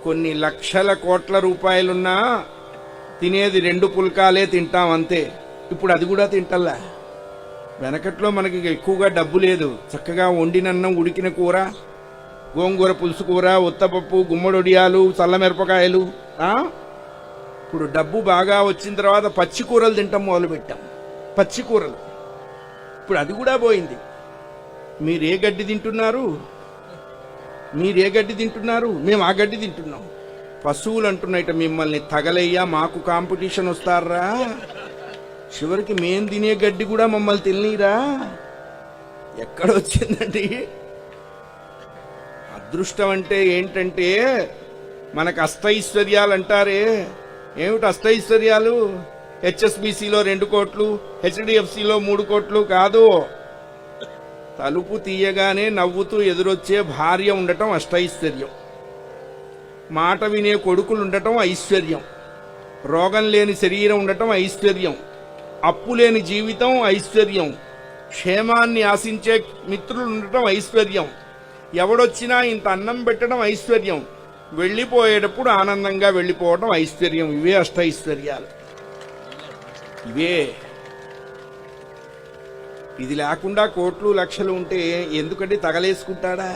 కొన్ని లక్షల కోట్ల రూపాయలున్నా తినేది 2 పుల్కాలే తింటాం అంతే. ఇప్పుడు అది కూడా తింటల్లా. వెనకట్లో మనకి ఎక్కువగా డబ్బు లేదు. చక్కగా వండినన్నం, ఉడికిన కూర, గోంగూర పులుసు కూర, ఉత్తపప్పు, గుమ్మడొడియాలు, చల్లమిరపకాయలు. ఇప్పుడు డబ్బు బాగా వచ్చిన తర్వాత పచ్చి కూరలు తింటాం మొదలుపెట్టాం. పచ్చి కూరలు ఇప్పుడు అది కూడా పోయింది. మీరే గడ్డి తింటున్నారు? మేము ఆ గడ్డి తింటున్నాం. పశువులు అంటున్నాయిట మిమ్మల్ని తగలయ్యా, మాకు కాంపిటీషన్ వస్తారా, చివరికి మేం తినే గడ్డి కూడా మమ్మల్ని తినీరా. ఎక్కడొచ్చిందండి అదృష్టం? అంటే ఏంటంటే మనకు అష్టైశ్వర్యాలు అంటారే, ఏమిటి అష్టైశ్వర్యాలు? హెచ్ఎస్బిసిలో 2 కోట్లు, హెచ్డిఎఫ్సిలో 3 కోట్లు కాదు. తలుపు తీయగానే నవ్వుతూ ఎదురొచ్చే భార్య ఉండటం అష్టైశ్వర్యం. మాట వినే కొడుకులు ఉండటం ఐశ్వర్యం. రోగం లేని శరీరం ఉండటం ఐశ్వర్యం. అప్పు లేని జీవితం ఐశ్వర్యం. క్షేమాన్ని ఆశించే మిత్రులు ఉండటం ఐశ్వర్యం. ఎవడొచ్చినా ఇంత అన్నం పెట్టడం ఐశ్వర్యం. వెళ్ళిపోయేటప్పుడు ఆనందంగా వెళ్ళిపోవడం ఐశ్వర్యం. ఇవే అష్టైశ్వర్యాలు. ఇవే. ఇది లేకుండా కోట్లు లక్షలు ఉంటే ఎందుకంటే తగలేసుకుంటాడా?